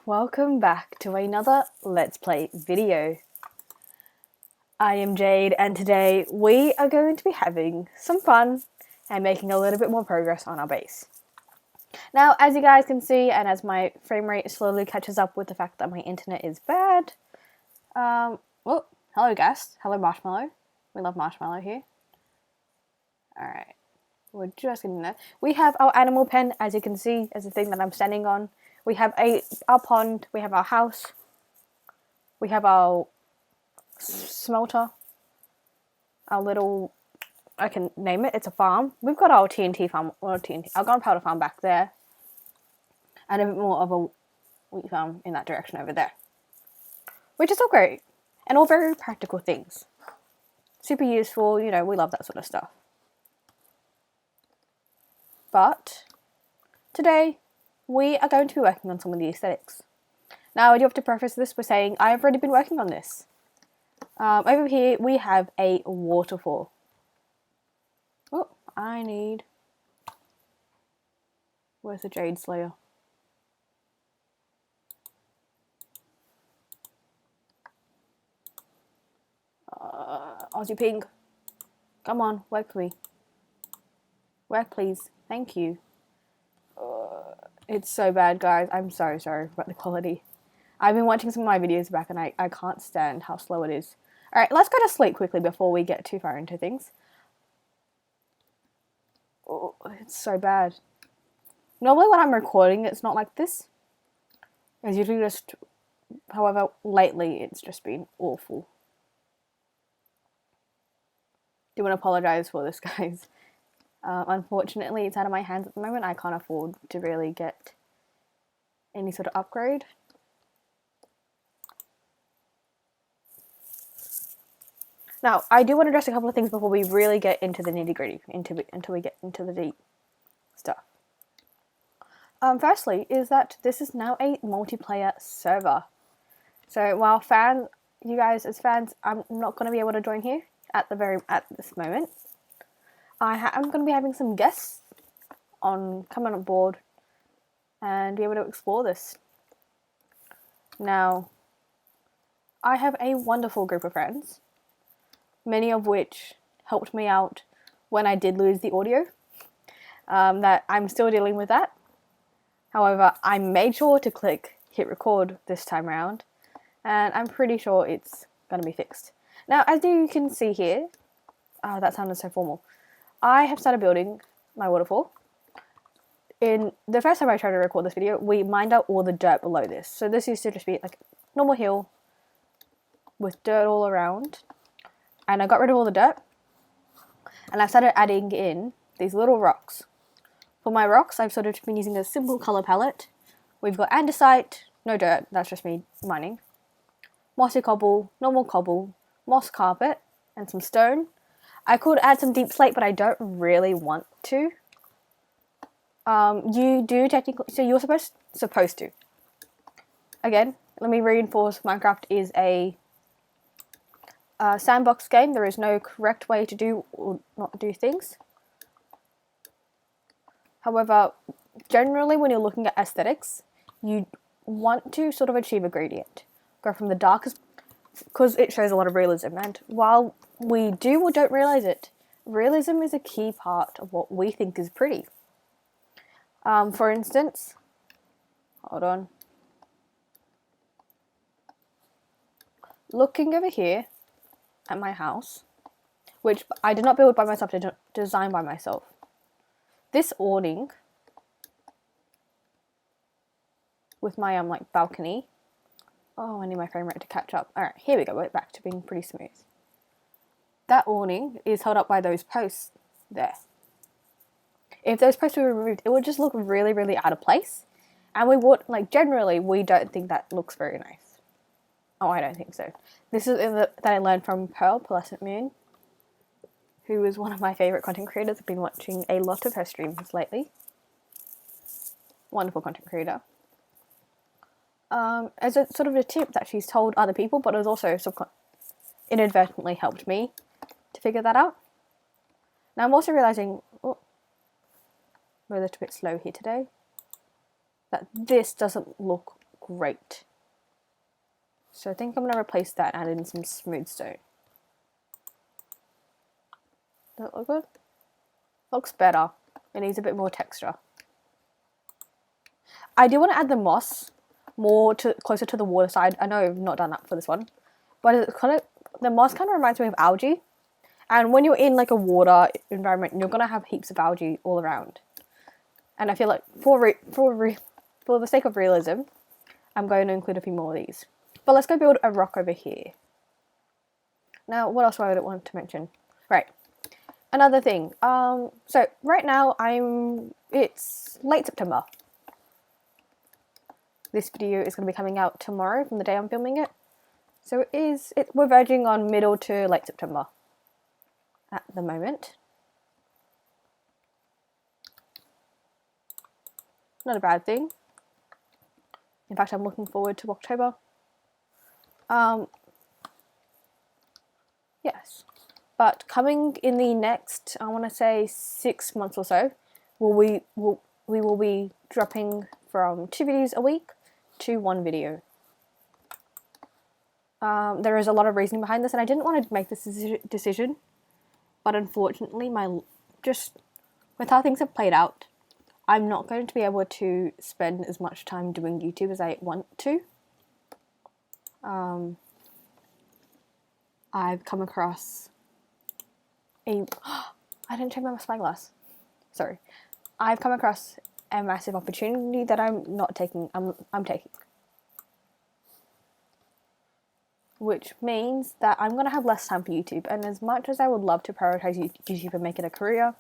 welcome back to another Let's Play video. I am Jade and today we are going to be having some fun and making a little bit more progress on our base. Now, as you guys can see, and as my frame rate slowly catches up with the fact that my internet is bad, well, hello guest, hello Marshmallow, we love Marshmallow here. Alright, we're just getting there. We have our animal pen, as you can see, as the thing that I'm standing on. We have our pond, we have our house, we have our smelter, our little, I can name it, it's a farm. We've got our TNT farm, or TNT, our gunpowder farm back there, and a bit more of a wheat farm in that direction over there. Which is all great, and all very practical things. Super useful, you know, we love that sort of stuff. But today, we are going to be working on some of the aesthetics. Now, I do have to preface this by saying I've already been working on this. Over here, we have a waterfall. Oh, I need... Where's the Jade Slayer? Aussie Pink. Come on, work for me. Work, please. Thank you. It's so bad, guys. I'm so sorry about the quality. I've been watching some of my videos back and I can't stand how slow it is. Alright, let's go to sleep quickly before we get too far into things. Oh, it's so bad. Normally when I'm recording, it's not like this. It's usually just... However, lately it's just been awful. Do want to apologise for this, guys. Unfortunately, it's out of my hands at the moment. I can't afford to really get any sort of upgrade. Now, I do want to address a couple of things before we really get into the nitty-gritty, until we get into the deep stuff. Firstly, is that this is now a multiplayer server. So while fans, you guys as fans, I'm not going to be able to join here at this moment. I'm going to be having some guests coming on board and be able to explore this. Now, I have a wonderful group of friends, many of which helped me out when I did lose the audio, that I'm still dealing with that. However, I made sure to hit record this time around, and I'm pretty sure it's going to be fixed. Now, as you can see here, that sounded so formal. I have started building my waterfall. In the first time I tried to record this video, we mined out all the dirt below this. So this used to just be like a normal hill with dirt all around. And I got rid of all the dirt. And I started adding in these little rocks. For my rocks, I've sort of been using a simple colour palette. We've got andesite, no dirt, that's just me mining. Mossy cobble, normal cobble, moss carpet, and some stone. I could add some deep slate, but I don't really want to. You do technically, so you're supposed to. Again, let me reinforce, Minecraft is a sandbox game. There is no correct way to do or not do things. However, generally when you're looking at aesthetics, you want to sort of achieve a gradient. Go from the darkest, because it shows a lot of realism, and while we do or don't realise it, realism is a key part of what we think is pretty. For instance, hold on. Looking over here at my house, which I did not build by myself, design by myself. This awning with my like balcony. Oh, I need my frame rate to catch up. Alright, here we go, we're back to being pretty smooth. That awning is held up by those posts there. If those posts were removed, it would just look really, really out of place. And we would, like, generally, we don't think that looks very nice. Oh, I don't think so. This is that I learned from Pearl, Pearlescent Moon, who is one of my favourite content creators. I've been watching a lot of her streams lately. Wonderful content creator. As a sort of a tip that she's told other people, but has also inadvertently helped me to figure that out. Now I'm also realising, we're a little bit slow here today, that this doesn't look great. So I think I'm going to replace that and add in some smooth stone. Does that look good? Looks better. It needs a bit more texture. I do want to add the moss more closer to the water side. I know I've not done that for this one, but it's the moss kind of reminds me of algae. And when you're in like a water environment, you're gonna have heaps of algae all around. And I feel like for the sake of realism, I'm going to include a few more of these. But let's go build a rock over here. Now, what else do I want to mention? Right, another thing. So right now it's late September. This video is going to be coming out tomorrow from the day I'm filming it. So we're verging on middle to late September at the moment. Not a bad thing. In fact, I'm looking forward to October. Yes. But coming in the next, I want to say 6 months or so, we will be dropping from 2 videos a week to 1 video. There is a lot of reasoning behind this, and I didn't want to make this decision, but unfortunately, with how things have played out, I'm not going to be able to spend as much time doing YouTube as I want to. I've come across I didn't check my spyglass. Sorry. I've come across a massive opportunity that I'm not taking. I'm taking. Which means that I'm going to have less time for YouTube. And as much as I would love to prioritize YouTube and make it a career,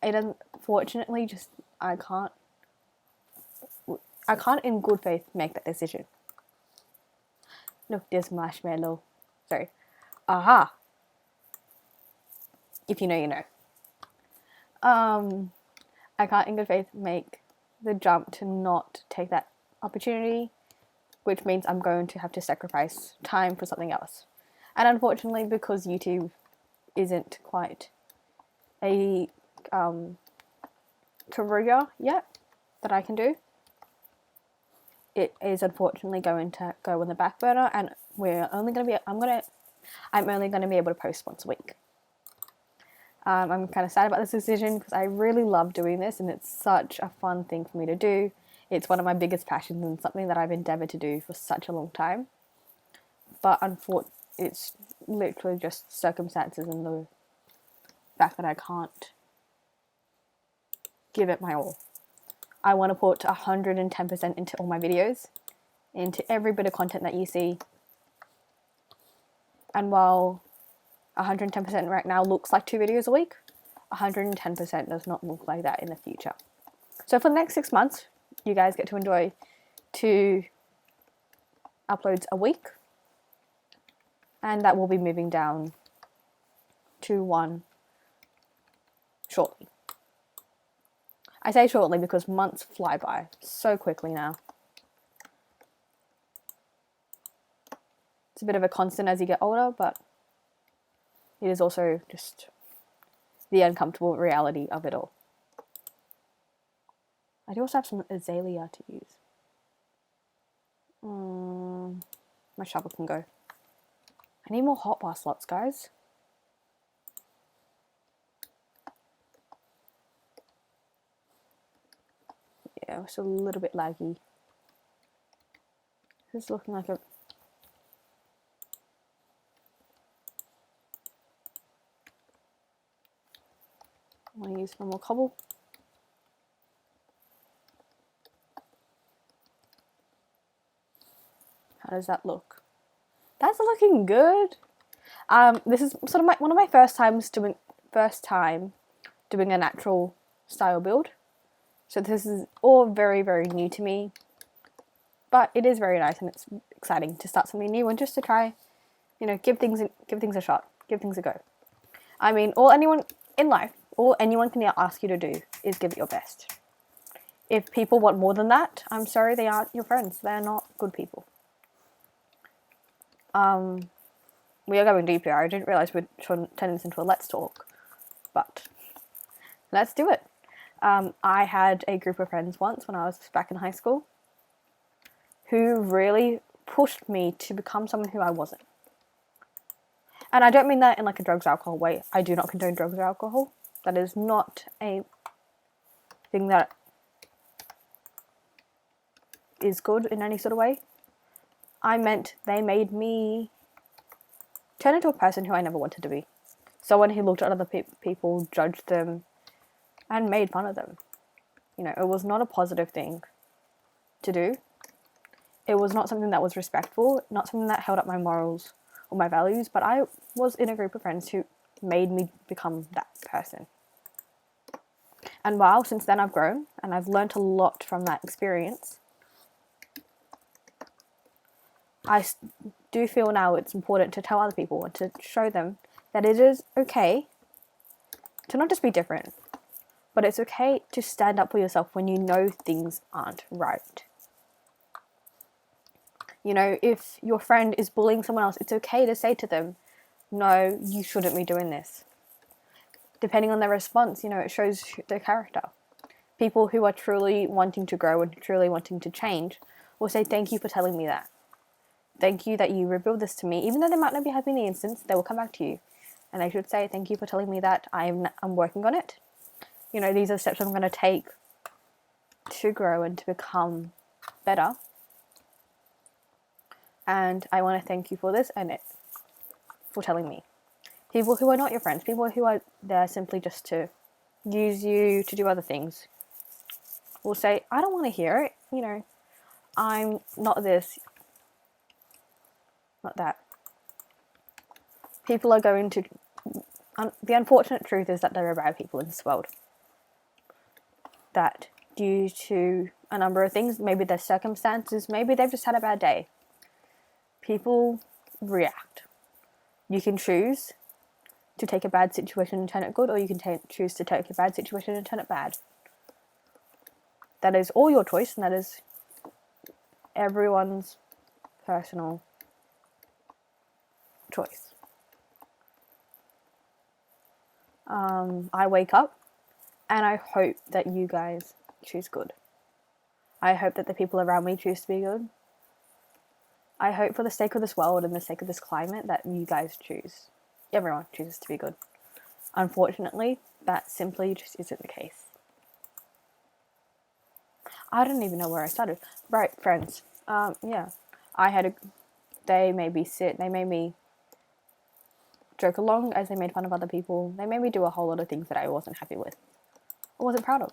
it unfortunately just, I can't in good faith make that decision. Look, there's marshmallow. Sorry. Aha! If you know, you know. I can't in good faith make the jump to not take that opportunity, which means I'm going to have to sacrifice time for something else. And unfortunately, because YouTube isn't quite a career yet that I can do, it is unfortunately going to go on the back burner, and I'm only going to be able to post once a week. I'm kind of sad about this decision because I really love doing this and it's such a fun thing for me to do. It's one of my biggest passions and something that I've endeavoured to do for such a long time. But it's literally just circumstances and the fact that I can't give it my all. I want to put 110% into all my videos, into every bit of content that you see. And while 110% right now looks like 2 videos a week, 110% does not look like that in the future. So for the next 6 months, you guys get to enjoy 2 uploads a week, and that will be moving down to 1 shortly. I say shortly because months fly by so quickly now. It's a bit of a constant as you get older, but it is also just the uncomfortable reality of it all. I do also have some azalea to use. My shovel can go. I need more hotbar slots, guys. Yeah, it's a little bit laggy. This is looking like a... I want to use some more cobble. How does that look? That's looking good. This is sort of one of my first time doing a natural style build. So this is all very, very new to me. But it is very nice and it's exciting to start something new and just to try, give things a shot, give things a go. I mean, all anyone can ask you to do is give it your best. If people want more than that, I'm sorry, they aren't your friends. They're not good people. We are going deep here. I didn't realise we'd turn this into a let's talk, but let's do it. I had a group of friends once when I was back in high school who really pushed me to become someone who I wasn't. And I don't mean that in like a drugs, alcohol way. I do not condone drugs or alcohol. That is not a thing that is good in any sort of way. I meant they made me turn into a person who I never wanted to be. Someone who looked at other people, judged them, and made fun of them. You know, it was not a positive thing to do. It was not something that was respectful, not something that held up my morals or my values, but I was in a group of friends who made me become that person. And while since then I've grown and I've learned a lot from that experience, I do feel now it's important to tell other people and to show them that it is okay to not just be different, but it's okay to stand up for yourself when you know things aren't right. You know, if your friend is bullying someone else, it's okay to say to them, no, you shouldn't be doing this. Depending on their response, you know, it shows their character. People who are truly wanting to grow and truly wanting to change will say, thank you for telling me that. Thank you that you revealed this to me. Even though they might not be happy in the instance, they will come back to you. And they should say, thank you for telling me that. I'm working on it. You know, these are steps I'm going to take to grow and to become better. And I want to thank you for this and for telling me. People who are not your friends, people who are there simply just to use you to do other things, will say, I don't want to hear it. You know, I'm not this, not that. People are going to... the unfortunate truth is that there are bad people in this world. That due to a number of things, maybe their circumstances, maybe they've just had a bad day, people react. You can choose to take a bad situation and turn it good, or you can choose to take a bad situation and turn it bad. That is all your choice, and that is everyone's personal choice. I wake up and I hope that you guys choose good. I hope that the people around me choose to be good. I hope for the sake of this world and the sake of this climate that you guys choose. Everyone chooses to be good. Unfortunately, that simply just isn't the case. I don't even know where I started. Right, friends. Yeah. They made me sit, they made me joke along as they made fun of other people. They made me do a whole lot of things that I wasn't happy with. I wasn't proud of.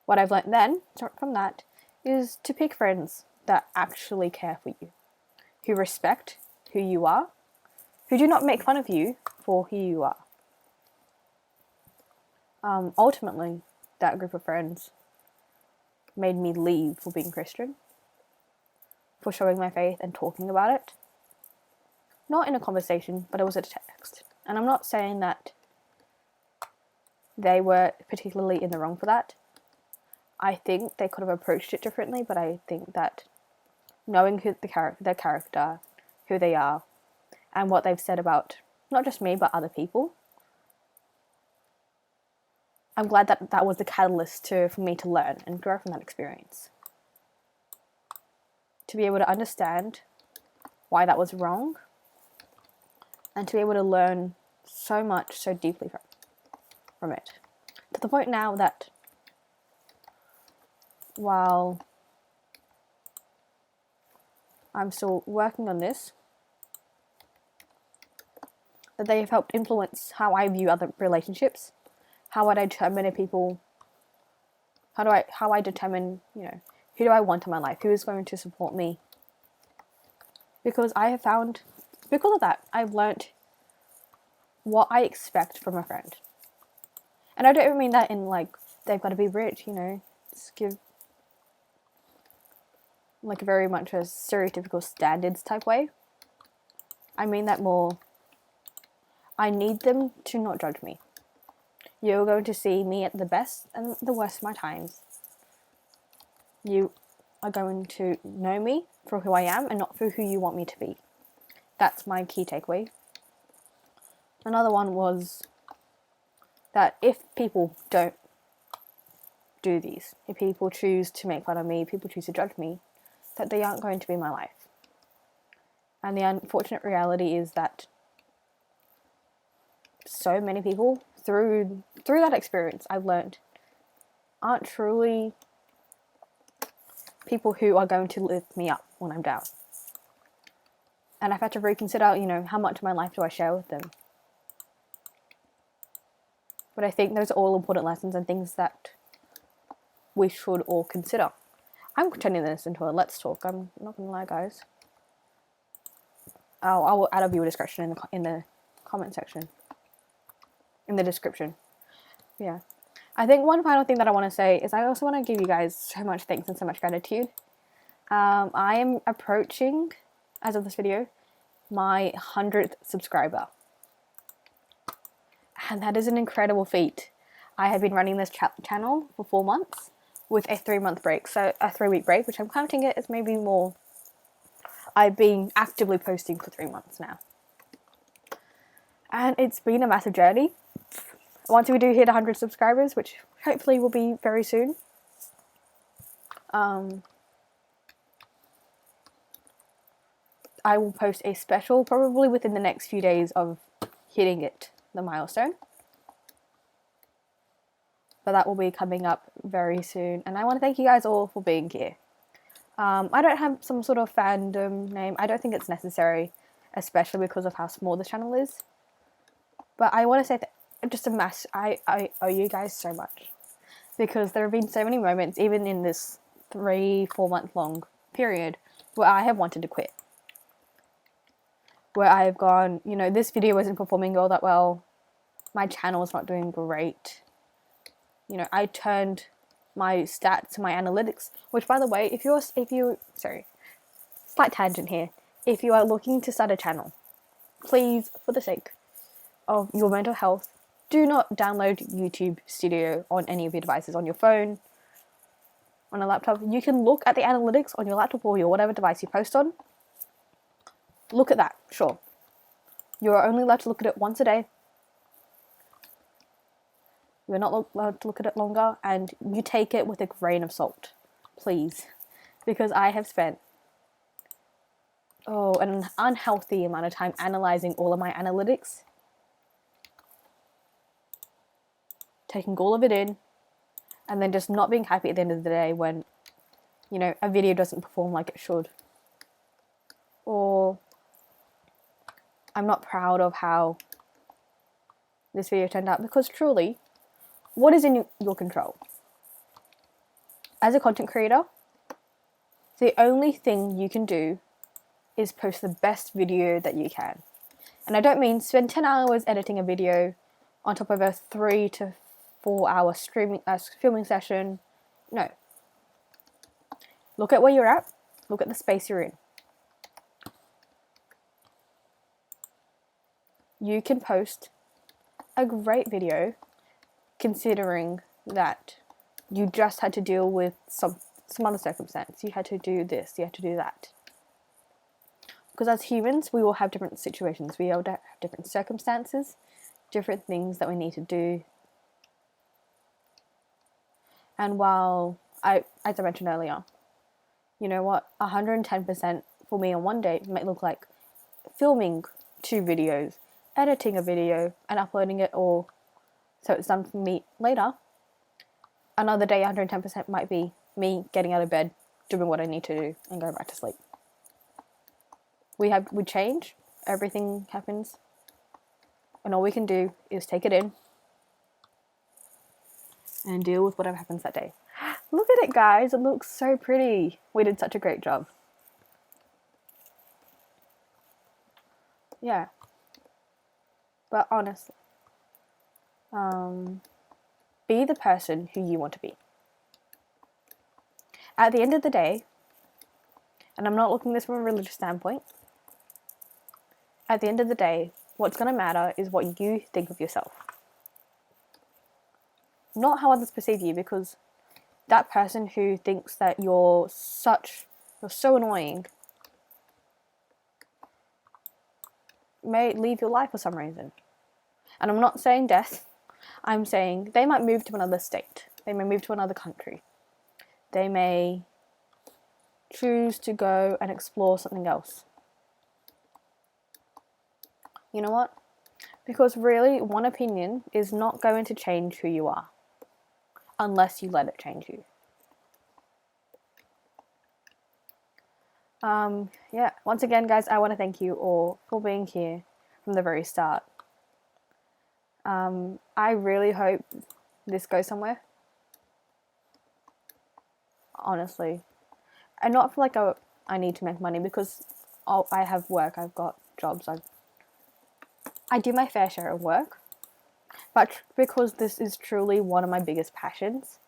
What I've learnt then, from that, is to pick friends that actually care for you, who respect who you are, who do not make fun of you for who you are. Ultimately, that group of friends made me leave for being Christian, for showing my faith and talking about it. Not in a conversation, but it was a text. And I'm not saying that they were particularly in the wrong for that. I think they could have approached it differently, but I think that knowing their character, who they are, and what they've said about not just me, but other people, I'm glad that that was the catalyst for me to learn and grow from that experience. To be able to understand why that was wrong, and to be able to learn so much, so deeply from it. To the point now that while I'm still working on this, that they have helped influence how I view other relationships, how I determine how I determine, you know, who do I want in my life, who is going to support me. Because I have found, because of that, I've learnt what I expect from a friend. And I don't even mean that in like, they've got to be rich, you know, just give like very much a stereotypical standards type way. I mean that more, I need them to not judge me. You're going to see me at the best and the worst of my times. You are going to know me for who I am and not for who you want me to be. That's my key takeaway. Another one was that if people don't do these, if people choose to make fun of me, people choose to judge me, that they aren't going to be my life. And the unfortunate reality is that so many people through that experience I've learned aren't truly people who are going to lift me up when I'm down. And I've had to reconsider, how much of my life do I share with them. But I think those are all important lessons and things that we should all consider. I'm turning this into a let's talk. I'm not gonna lie, guys. I will add a viewer discretion in the comment section, in the description. Yeah. I think one final thing that I want to say is I also want to give you guys so much thanks and so much gratitude. I am approaching, as of this video, my 100th subscriber. And that is an incredible feat. I have been running this channel for 4 months with a 3-month break. So a 3-week break, which I'm counting it as maybe more. I've been actively posting for 3 months now. And it's been a massive journey. Once we do hit 100 subscribers, which hopefully will be very soon, I will post a special probably within the next few days of hitting the milestone. But that will be coming up very soon. And I want to thank you guys all for being here. I don't have some sort of fandom name. I don't think it's necessary, especially because of how small this channel is. But I want to say that I owe you guys so much. Because there have been so many moments, even in this 3-4 month long period, where I have wanted to quit. Where I have gone, this video isn't performing all that well. My channel is not doing great. I turned my stats, my analytics, which by the way, slight tangent here. If you are looking to start a channel, please, for the sake of your mental health, do not download YouTube Studio on any of your devices, on your phone, on a laptop. You can look at the analytics on your laptop or your whatever device you post on. Look at that, sure. You're only allowed to look at it once a day. You're not allowed to look at it longer, and you take it with a grain of salt, please. Because I have spent an unhealthy amount of time analysing all of my analytics, taking all of it in, and then just not being happy at the end of the day when, a video doesn't perform like it should. Or I'm not proud of how this video turned out, because truly, what is in your control? As a content creator, the only thing you can do is post the best video that you can. And I don't mean spend 10 hours editing a video on top of a 3 to 4 hour filming session. No. Look at where you're at. Look at the space you're in. You can post a great video considering that you just had to deal with some other circumstance. You had to do this, you had to do that. Because as humans, we all have different situations. We all have different circumstances, different things that we need to do. And while as I mentioned earlier, 110% for me on one day might look like filming 2 videos, editing a video, and uploading it all so it's done for me later. Another day, 110% might be me getting out of bed, doing what I need to do, and going back to sleep. We change, everything happens, and all we can do is take it in and deal with whatever happens that day. Look at it, guys, it looks so pretty. We did such a great job. Yeah. But honestly, be the person who you want to be. At the end of the day, and I'm not looking at this from a religious standpoint, at the end of the day, what's going to matter is what you think of yourself. Not how others perceive you, because that person who thinks that you're so annoying may leave your life for some reason. And I'm not saying death. I'm saying they might move to another state. They may move to another country. They may choose to go and explore something else. You know what? Because really, one opinion is not going to change who you are unless you let it change you. Yeah, once again, guys, I want to thank you all for being here from the very start. I really hope this goes somewhere. Honestly. And not for like I need to make money, because I have work, I've got jobs, I do my fair share of work. But because this is truly one of my biggest passions,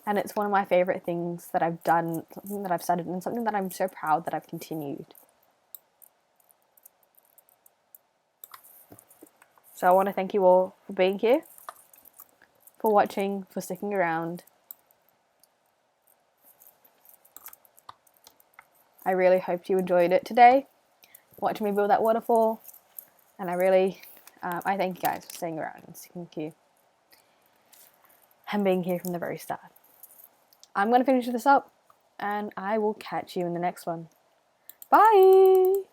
and it's one of my favourite things that I've done, something that I've started, and something that I'm so proud that I've continued. So I want to thank you all for being here, for watching, for sticking around. I really hoped you enjoyed it today, watching me build that waterfall, and I thank you guys for staying around and sticking here and being here from the very start. I'm going to finish this up, and I will catch you in the next one. Bye!